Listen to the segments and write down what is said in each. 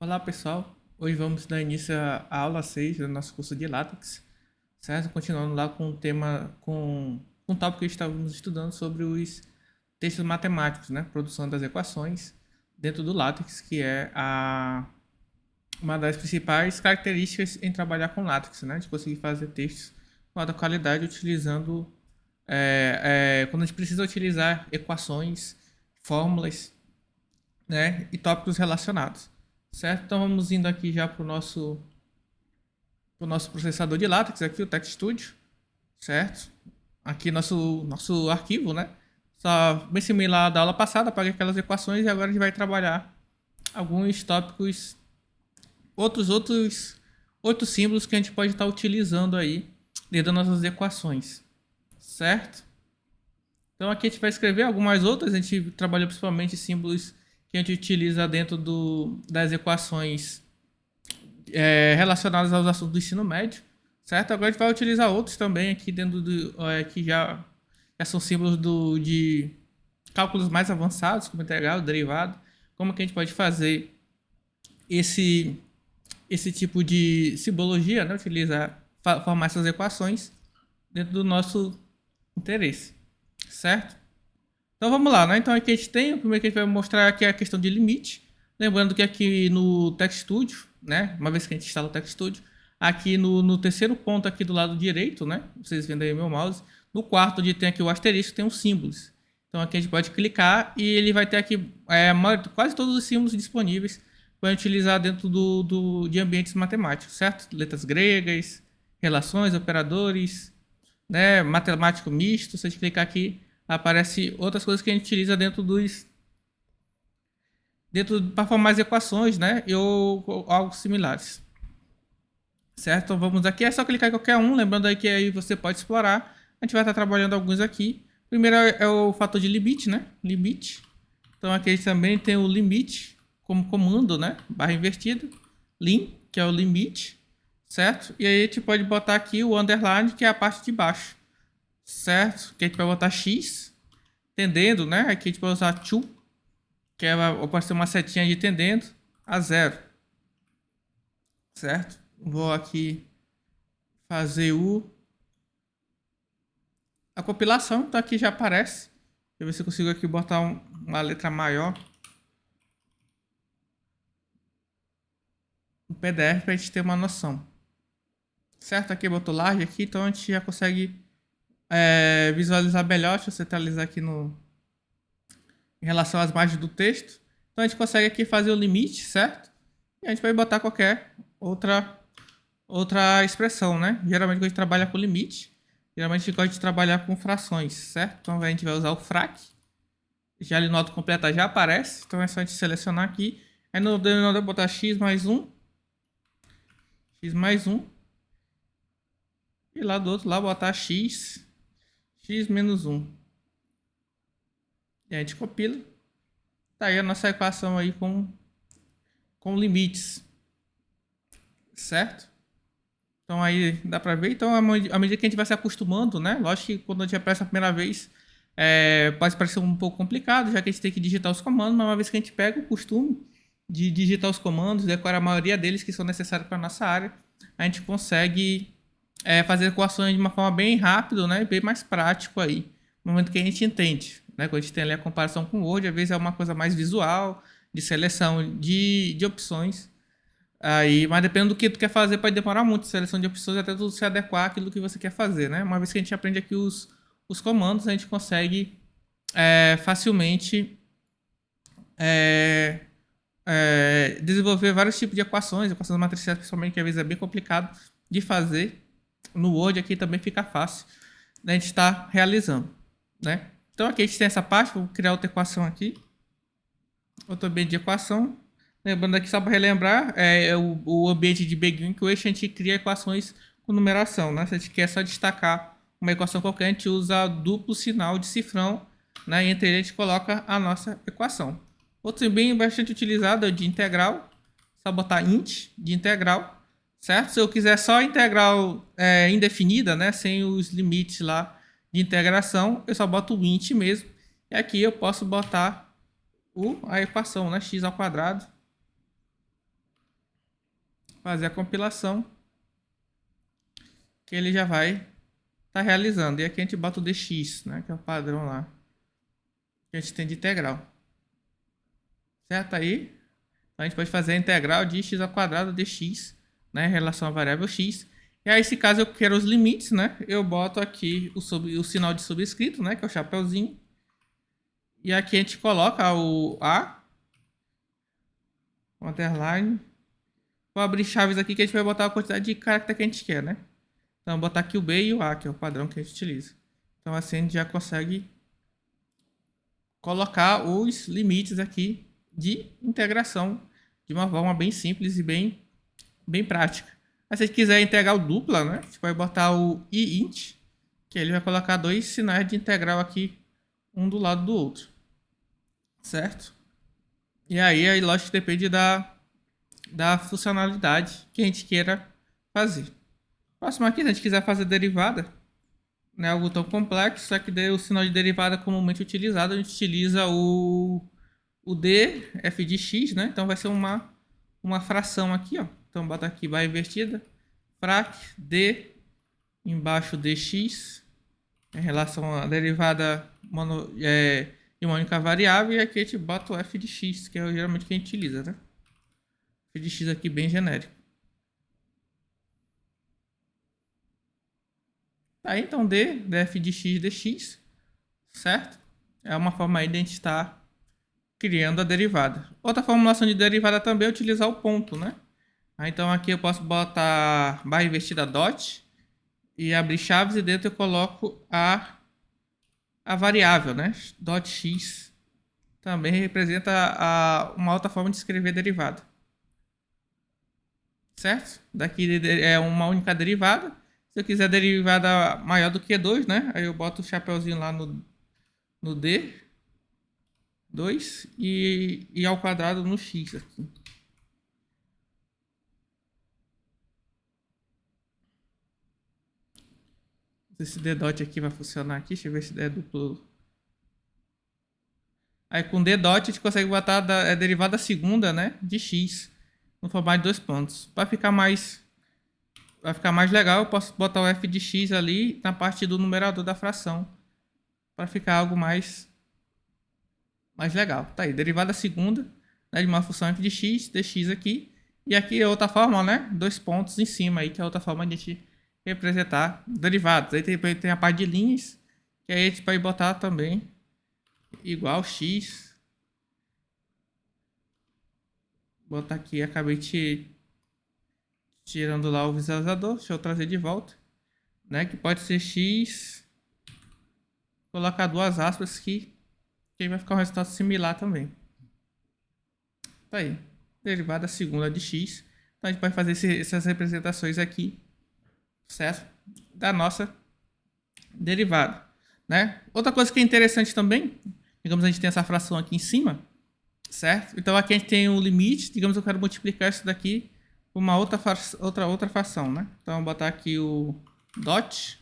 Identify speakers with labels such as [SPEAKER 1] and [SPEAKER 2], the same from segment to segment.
[SPEAKER 1] Olá pessoal, hoje vamos dar início à aula 6 do nosso curso de LaTeX, certo? Continuando lá com o tema, com um tópico que estávamos estudando sobre os textos matemáticos, né? Produção das equações dentro do LaTeX, que é uma das principais características em trabalhar com LaTeX, né? De conseguir fazer textos com alta qualidade utilizando, quando a gente precisa utilizar equações, fórmulas, né? E tópicos relacionados. Certo? Então vamos indo aqui já para o nosso processador de látex, aqui o TextStudio, certo? Aqui nosso arquivo, né? Só bem similar da aula passada, apaguei aquelas equações e agora a gente vai trabalhar alguns tópicos, outros 8 símbolos que a gente pode estar utilizando aí dentro das nossas equações, certo? Então aqui a gente vai escrever algumas outras, a gente trabalhou principalmente símbolos que a gente utiliza dentro das equações relacionadas aos assuntos do ensino médio, certo? Agora a gente vai utilizar outros também aqui dentro que já são símbolos de cálculos mais avançados, como integral, derivado, como que a gente pode fazer esse tipo de simbologia, né? Utilizar, formar essas equações dentro do nosso interesse, certo? Então vamos lá, né? Então aqui a gente tem, o primeiro que a gente vai mostrar aqui é a questão de limite. Lembrando que aqui no TextStudio, né? Uma vez que a gente instala o TextStudio, aqui no terceiro ponto aqui do lado direito, né? Vocês vendo aí meu mouse, no quarto onde tem aqui o asterisco, tem os símbolos. Então aqui a gente pode clicar e ele vai ter aqui quase todos os símbolos disponíveis para utilizar dentro de ambientes matemáticos, certo? Letras gregas, relações, operadores, né? Matemático misto. Se a gente clicar aqui, aparece outras coisas que a gente utiliza dentro para formar as equações, né? Ou algo similares. Certo? Então vamos aqui, é só clicar em qualquer um, lembrando aí que aí você pode explorar. A gente vai estar trabalhando alguns aqui. Primeiro é o fator de limite, né? Limite. Então aqui a gente também tem o limite como comando, né? Barra invertida. Lim, que é o limite, certo? E aí a gente pode botar aqui o underline, que é a parte de baixo, certo? Que a gente vai botar x, tendendo, né? Aqui a gente vai usar to, que pode ser uma setinha de tendendo a zero, certo? Vou aqui fazer a compilação, então aqui já aparece. Deixa eu ver se eu consigo aqui botar uma letra maior no PDF para a gente ter uma noção, certo? Aqui botou large aqui, então a gente já consegue visualizar melhor. Deixa eu centralizar aqui em relação às margens do texto. Então a gente consegue aqui fazer o limite, certo? E a gente vai botar qualquer outra expressão, né? Geralmente quando a gente trabalha com limite, geralmente a gente gosta de trabalhar com frações, certo? Então a gente vai usar o frac. Já ali nota completa já aparece, então é só a gente selecionar aqui. Aí no denominador botar x mais 1. E lá do outro lado botar x menos 1. E a gente compila. Tá aí a nossa equação aí com limites, certo? Então aí dá pra ver. Então à medida que a gente vai se acostumando, né? Lógico que quando a gente aparece a primeira vez, pode parecer um pouco complicado, já que a gente tem que digitar os comandos, mas uma vez que a gente pega o costume de digitar os comandos, decora a maioria deles que são necessários para nossa área, a gente consegue fazer equações de uma forma bem rápida, né? E bem mais prático aí, no momento que a gente entende, né? Quando a gente tem ali a comparação com o Word, às vezes é uma coisa mais visual, de seleção de opções. Aí, mas dependendo do que tu quer fazer, pode demorar muito, seleção de opções, até tu se adequar àquilo que você quer fazer, né? Uma vez que a gente aprende aqui os comandos, a gente consegue facilmente desenvolver vários tipos de equações matriciais, principalmente, que às vezes é bem complicado de fazer. No Word aqui também fica fácil da gente estar realizando, né? Então aqui a gente tem essa parte, vou criar outra equação aqui. Outro ambiente de equação. Lembrando aqui, só para relembrar, o ambiente de Begin que hoje a gente cria equações com numeração, né? Se a gente quer só destacar uma equação qualquer, a gente usa duplo sinal de cifrão, né? E entre eles a gente coloca a nossa equação. Outro bem bastante utilizado é o de integral. Só botar int de integral, certo? Se eu quiser só integral indefinida, né? Sem os limites lá de integração, eu só boto o int mesmo. E aqui eu posso botar a equação, né? X ao quadrado fazer a compilação, que ele já vai estar realizando. E aqui a gente bota o dx, né, que é o padrão lá que a gente tem de integral. Certo aí? A gente pode fazer a integral de x ao quadrado dx, né, em relação à variável x. E aí, se caso eu queira os limites, né, eu boto aqui o sinal de subscrito, né, que é o chapeuzinho. E aqui a gente coloca o A, o underline. Vou abrir chaves aqui que a gente vai botar a quantidade de caracteres que a gente quer, né? Então, vou botar aqui o B e o A, que é o padrão que a gente utiliza. Então, assim a gente já consegue colocar os limites aqui de integração de uma forma bem simples e bem prática. Mas se a gente quiser integral dupla, né? A gente vai botar o iint, que ele vai colocar dois sinais de integral aqui, um do lado do outro. Certo? E aí a lógica depende da funcionalidade que a gente queira fazer. Próximo aqui, se a gente quiser fazer derivada, não é algo tão complexo, só que o sinal de derivada comumente utilizado, a gente utiliza o d, f de x, né? Então vai ser uma fração aqui, ó. Então bota aqui barra invertida, frac d embaixo dx, em relação à derivada de uma única variável, e aqui a gente bota o f de x, que é geralmente o que a gente utiliza, né? F de x aqui bem genérico. Tá, então df de x dx, certo? É uma forma aí de a gente estar criando a derivada. Outra formulação de derivada também é utilizar o ponto, né? Então aqui eu posso botar barra invertida dot e abrir chaves, e dentro eu coloco a variável, né? Dot x também representa uma outra forma de escrever derivada. Certo? Daqui é uma única derivada. Se eu quiser derivada maior do que 2, né? Aí eu boto o chapeuzinho lá no D, 2 e ao quadrado no x aqui. Esse D dot aqui vai funcionar aqui. Deixa eu ver se é duplo. Aí com D dot a gente consegue botar a derivada segunda, né? De x no formato de 2 pontos. Vai ficar mais legal, eu posso botar o f de x ali na parte do numerador da fração, para ficar algo mais legal. Tá aí, derivada segunda, né, de uma função f de x, dx aqui. E aqui é outra forma, né? 2 pontos em cima aí, que é outra forma de a gente representar derivados. Aí tem a parte de linhas, que aí a gente pode botar também igual x. Vou botar aqui, acabei tirando lá o visualizador, deixa eu trazer de volta, né? Que pode ser x, colocar duas aspas que aí vai ficar um resultado similar também. Tá aí, derivada segunda de x. Então a gente pode fazer essas representações aqui, certo? Da nossa derivada, né? Outra coisa que é interessante também, digamos, a gente tem essa fração aqui em cima, certo? Então aqui a gente tem o limite, digamos, eu quero multiplicar isso daqui por uma outra fração, né? Então vou botar aqui o dot,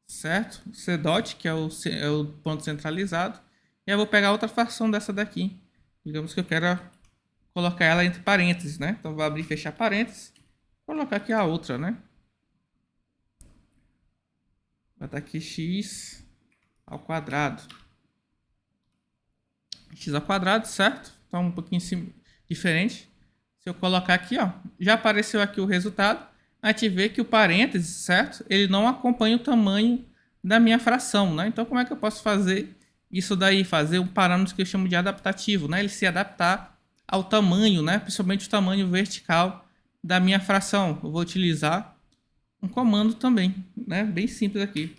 [SPEAKER 1] certo? C dot, que é o ponto centralizado, e eu vou pegar outra fração dessa daqui. Digamos que eu quero colocar ela entre parênteses, né? Então vou abrir e fechar parênteses, colocar aqui a outra, né? Vou botar aqui x ao quadrado. X ao quadrado, certo? Então um pouquinho diferente. Se eu colocar aqui, ó, já apareceu aqui o resultado. A gente vê que o parênteses, certo? Ele não acompanha o tamanho da minha fração, né? Então como é que eu posso fazer isso daí? Fazer um parâmetro que eu chamo de adaptativo, né? Ele se adaptar ao tamanho, né? Principalmente o tamanho vertical da minha fração. Eu vou utilizar um comando também, né? Bem simples aqui.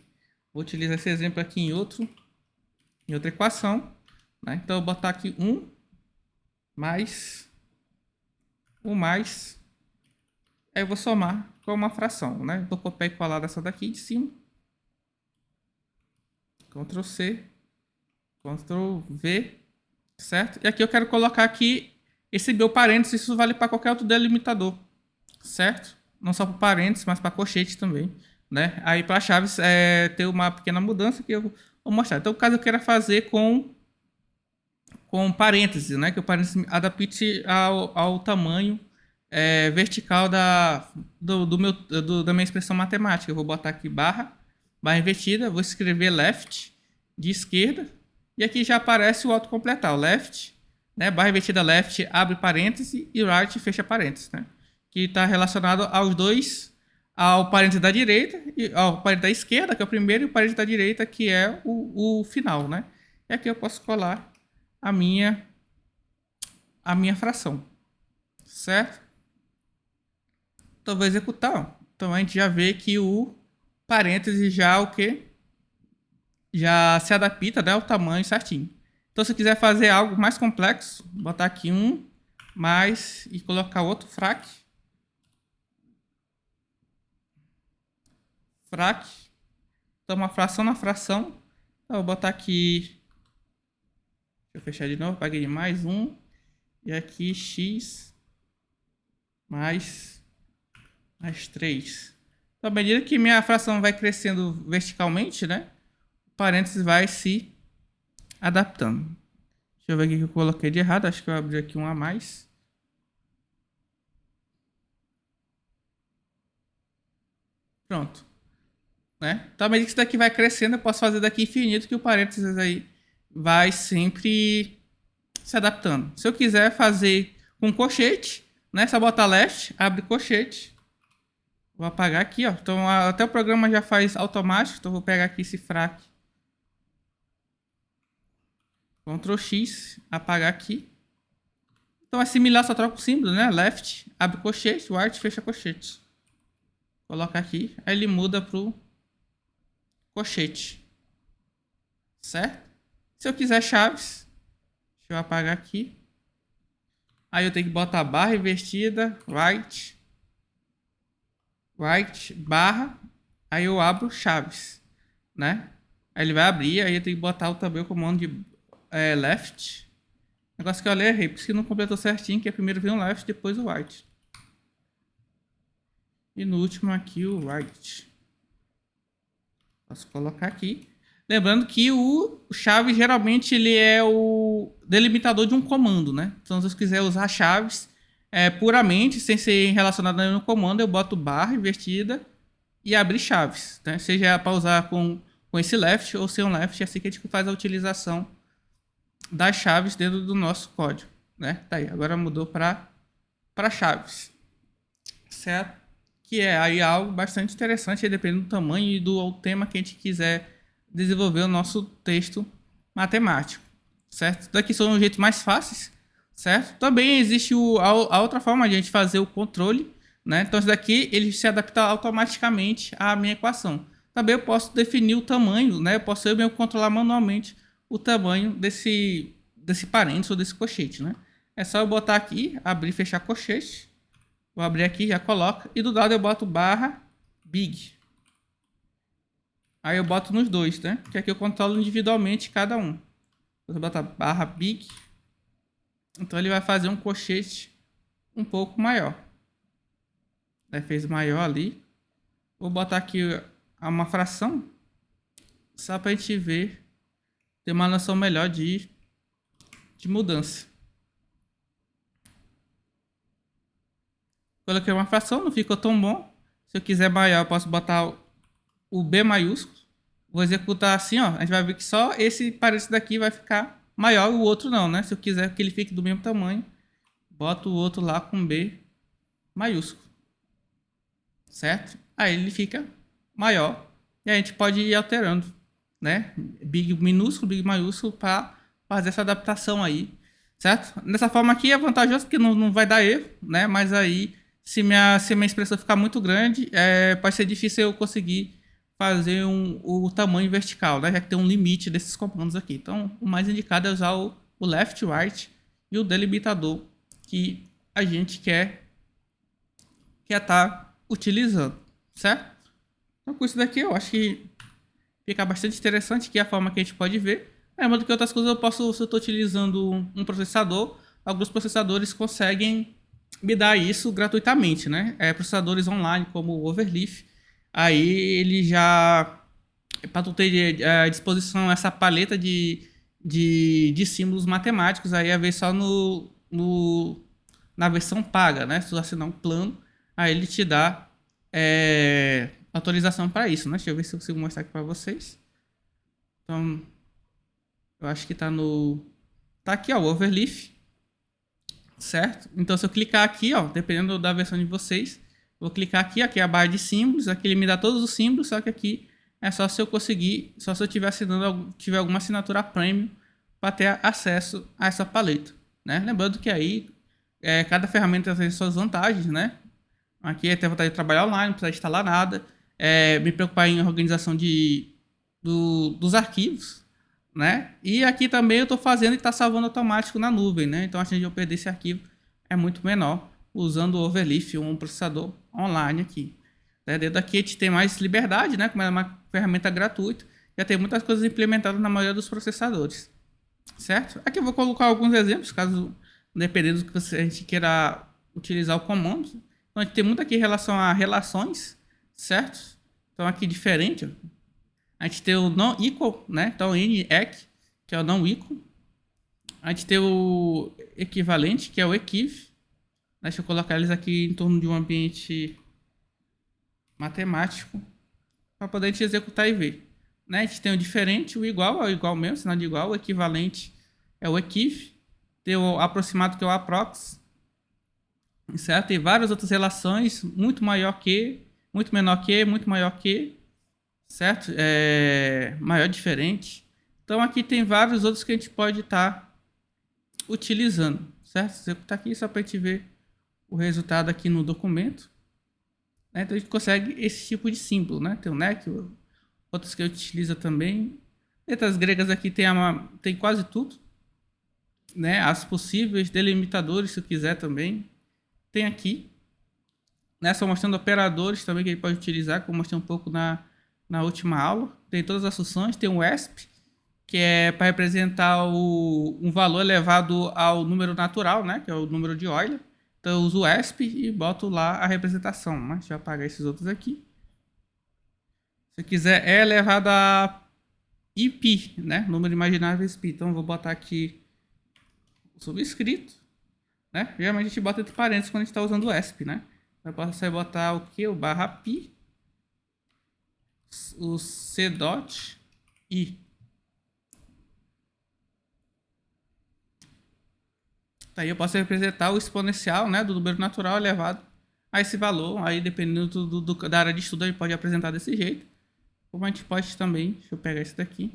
[SPEAKER 1] Vou utilizar esse exemplo aqui em outra equação, né? Então eu vou botar aqui 1 mais aí eu vou somar com uma fração, né? Vou copiar e colar dessa daqui de cima. Ctrl C, Ctrl V, certo? E aqui eu quero colocar aqui esse meu parênteses, isso vale para qualquer outro delimitador, certo? Não só para parênteses, mas para colchete também, né? Aí para chaves ter uma pequena mudança que eu vou mostrar. Então, caso eu queira fazer com parênteses, né? Que o parênteses adapte ao tamanho vertical da minha expressão matemática. Eu vou botar aqui barra invertida, vou escrever left de esquerda, e aqui já aparece o autocompletar, o left, né, barra invertida left, abre parêntese, e right, fecha parêntese, né, que está relacionado aos dois, ao parêntese da direita, e ao parêntese da esquerda, que é o primeiro, e o parêntese da direita, que é o final, né. E aqui eu posso colar a minha fração, certo? Então vou executar, ó. Então a gente já vê que o parêntese já o que? Já se adapta, né, ao tamanho certinho. Então se eu quiser fazer algo mais complexo, botar aqui um mais e colocar outro frac. Então uma fração na fração. Então, eu vou botar aqui. Deixa eu fechar de novo. Paguei de mais um. E aqui x mais 3. Então, à medida que minha fração vai crescendo verticalmente, né, o parênteses vai se adaptando. Deixa eu ver o que eu coloquei de errado. Acho que eu abri aqui um a mais. Pronto. Né? Então, à medida que isso daqui vai crescendo, eu posso fazer daqui infinito, que o parênteses aí vai sempre se adaptando. Se eu quiser fazer com colchete, né, só botar left, abre colchete. Vou apagar aqui, ó. Então até o programa já faz automático. Então vou pegar aqui esse frac. Ctrl X, apagar aqui. Então assimilar, só troca o símbolo, né? Left, abre colchete, right, fecha colchete. Coloca aqui, aí ele muda pro colchete. Certo? Se eu quiser chaves, deixa eu apagar aqui. Aí eu tenho que botar barra invertida, right, barra, aí eu abro chaves, né? Aí ele vai abrir, aí eu tenho que botar também o comando de left. Negócio que eu errei, porque não completou certinho, que primeiro vem o left, depois o right. E no último aqui o right. Posso colocar aqui. Lembrando que o chave geralmente ele é o delimitador de um comando, né? Então se eu quiser usar chaves puramente, sem ser relacionado a nenhum comando, eu boto barra invertida e abrir chaves, né? Seja para usar com esse left ou sem um left, é assim que a gente faz a utilização das chaves dentro do nosso código, né? Tá aí, agora mudou para chaves, certo? Que é aí algo bastante interessante, dependendo do tamanho e do tema que a gente quiser desenvolver o nosso texto matemático, certo? Daqui são os jeitos mais fáceis, certo? Também existe a outra forma de a gente fazer o controle, né? Então esse daqui ele se adapta automaticamente à minha equação. Também eu posso definir o tamanho, né? Eu posso eu mesmo controlar manualmente o tamanho desse parênteses ou desse colchete, né? É só eu botar aqui, abrir e fechar colchete. Vou abrir aqui, já coloca. E do lado eu boto barra big. Aí eu boto nos dois, né? Que aqui eu controlo individualmente cada um. Vou botar barra big. Então ele vai fazer um colchete um pouco maior. Aí fez maior ali. Vou botar aqui uma fração. Só para a gente ver. Ter uma noção melhor de mudança. Coloquei uma fração, não ficou tão bom. Se eu quiser maior, eu posso botar o B maiúsculo. Vou executar assim, ó. A gente vai ver que só esse parênteses daqui vai ficar maior e o outro não, né? Se eu quiser que ele fique do mesmo tamanho, boto o outro lá com B maiúsculo. Certo? Aí ele fica maior. E a gente pode ir alterando, né? Big minúsculo, big maiúsculo para fazer essa adaptação aí. Certo? Dessa forma aqui é vantajoso porque não vai dar erro, né? Mas aí se minha expressão ficar muito grande, pode ser difícil eu conseguir fazer o tamanho vertical, né? Já que tem um limite desses comandos aqui. Então, o mais indicado é usar o left, right e o delimitador que a gente quer estar utilizando, certo? Então, com isso daqui, eu acho que fica bastante interessante, que é a forma que a gente pode ver. Lembrando que outras coisas se eu estou utilizando um processador, alguns processadores conseguem me dar isso gratuitamente, né? Processadores online como o Overleaf, aí ele já, para tu ter à disposição essa paleta de símbolos matemáticos, aí a ver só no na versão paga, né? Se tu assinar um plano, aí ele te dá autorização para isso, né? Deixa eu ver se eu consigo mostrar aqui para vocês. Então, eu acho que tá aqui, ó, o Overleaf, certo? Então, se eu clicar aqui, ó, dependendo da versão de vocês, vou clicar aqui é a barra de símbolos, aqui ele me dá todos os símbolos, só que aqui é só se eu conseguir, só se eu tiver tiver alguma assinatura premium para ter acesso a essa paleta, né? Lembrando que aí cada ferramenta tem suas vantagens, né? Aqui tem a vantagem de trabalhar online, não precisa instalar nada, me preocupar em organização dos arquivos, né? E aqui também eu estou fazendo e está salvando automático na nuvem, né? Então a chance de eu perder esse arquivo é muito menor usando o Overleaf, um processador online aqui. Dentro daqui a gente tem mais liberdade, né? Como é uma ferramenta gratuita, já tem muitas coisas implementadas na maioria dos processadores, certo? Aqui eu vou colocar alguns exemplos, caso dependendo do que a gente queira utilizar o comando. Então a gente tem muito aqui em relação a relações, certo? Então aqui diferente, ó. A gente tem o non-equal, né? Então NEQ, que é o non-equal. A gente tem o equivalente, que é o equiv. Deixa eu colocar eles aqui em torno de um ambiente matemático para poder a gente executar e ver, né? A gente tem o diferente, o igual é o igual mesmo, sinal de igual. O equivalente é o equiv. Tem o aproximado, que é o aprox, certo? Tem várias outras relações, muito maior que, muito menor que, muito maior que, certo? Maior, diferente. Então aqui tem vários outros que a gente pode estar utilizando, certo? Executar aqui só para a gente ver o resultado aqui no documento, né? Então a gente consegue esse tipo de símbolo, né? Tem o NEC, outros que eu utilizo também. Letras gregas aqui tem quase tudo, né? As possíveis delimitadores, se eu quiser também. Tem aqui, né? Só mostrando operadores também que ele pode utilizar, como eu mostrei um pouco na última aula. Tem todas as funções, tem o ESP, que é para representar um valor elevado ao número natural, né? Que é o número de Euler. Então eu uso o ESP e boto lá a representação, né? Deixa eu apagar esses outros aqui. Se eu quiser, é elevado a pi, né? Número imaginário vezes pi. Então eu vou botar aqui o subscrito, né? Geralmente a gente bota entre parênteses quando a gente está usando o ESP, né? Eu posso botar o que? O barra pi, o c dot i. Aí eu posso representar o exponencial, né, do número natural elevado a esse valor. Aí dependendo da área de estudo, a gente pode apresentar desse jeito. Como a gente pode também, deixa eu pegar esse daqui.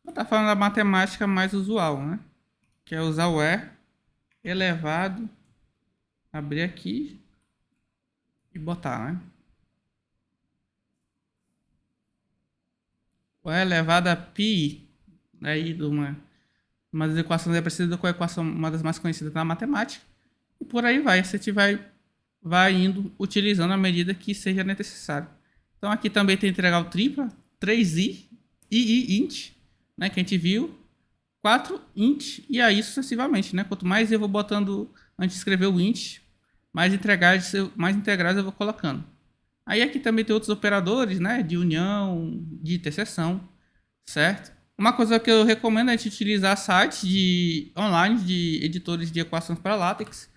[SPEAKER 1] Eu estou falando da matemática mais usual, né? Que é usar o E elevado, abrir aqui e botar, né? O E elevado a pi, aí de uma das equações é parecida com a equação, uma das mais conhecidas na matemática. E por aí vai, você vai indo utilizando à medida que seja necessário. Então aqui também tem integral tripla, 3i, int, né, que a gente viu, 4 int, e aí sucessivamente, né? Quanto mais eu vou botando, antes de escrever o int, mais integrais eu vou colocando. Aí aqui também tem outros operadores, né, de união, de interseção, certo? Uma coisa que eu recomendo é a gente utilizar sites online de editores de equações para LaTeX,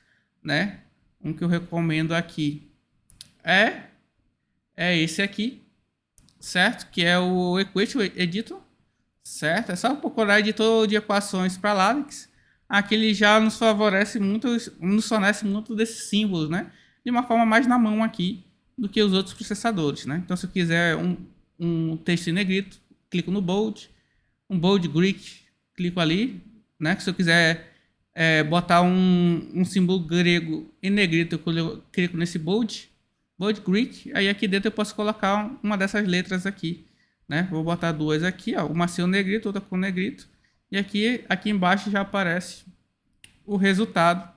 [SPEAKER 1] né? Um que eu recomendo aqui é esse aqui, certo? Que é o Equation Editor, certo? É só procurar editor de equações para LaTeX. Aqui ele já nos fornece muito desses símbolos, né? De uma forma mais na mão aqui do que os outros processadores, né? Então se eu quiser um texto em negrito, clico no bold. Um bold Greek, clico ali, né? Que se eu quiser botar um símbolo grego em negrito, eu clico nesse bold Greek, aí aqui dentro eu posso colocar uma dessas letras aqui, né? Vou botar duas aqui, ó, uma sem o negrito, outra com o negrito, e aqui embaixo já aparece o resultado,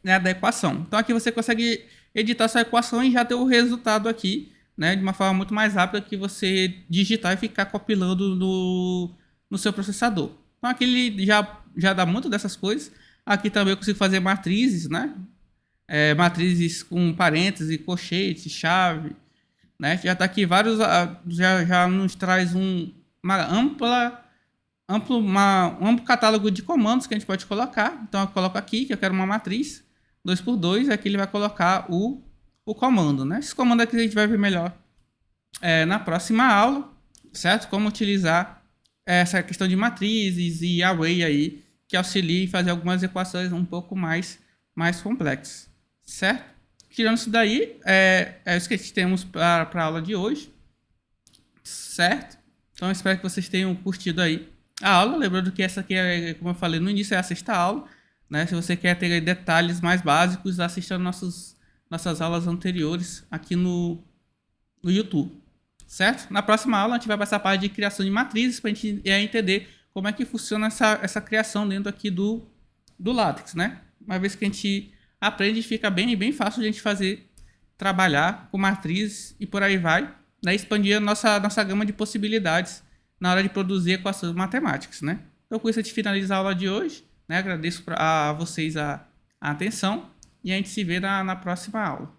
[SPEAKER 1] né, da equação. Então aqui você consegue editar sua equação e já ter o resultado aqui, né, de uma forma muito mais rápida que você digitar e ficar compilando no seu processador. Então aqui ele já dá muito dessas coisas. Aqui também eu consigo fazer matrizes, né? Matrizes com parênteses, colchete, chave, né? Já está aqui vários, já nos traz uma ampla um amplo catálogo de comandos que a gente pode colocar. Então eu coloco aqui que eu quero uma matriz 2x2, aqui ele vai colocar o comando, né? Esse comando aqui a gente vai ver melhor na próxima aula, certo? Como utilizar essa questão de matrizes e array aí, que auxilia em fazer algumas equações um pouco mais complexas, certo? Tirando isso daí, é isso que a gente temos para a aula de hoje, certo? Então, eu espero que vocês tenham curtido aí a aula. Lembrando que essa aqui, como eu falei no início, é a sexta aula, né? Se você quer ter detalhes mais básicos, assista nossas aulas anteriores aqui no YouTube, certo? Na próxima aula, a gente vai passar a parte de criação de matrizes para a gente entender como é que funciona essa criação dentro aqui do LaTeX, né? Uma vez que a gente aprende, fica bem fácil de a gente trabalhar com matrizes e por aí vai, né? Expandir a nossa gama de possibilidades na hora de produzir equações matemáticas, né? Então, com isso, a gente finaliza a aula de hoje, né? Agradeço a vocês a atenção e a gente se vê na próxima aula.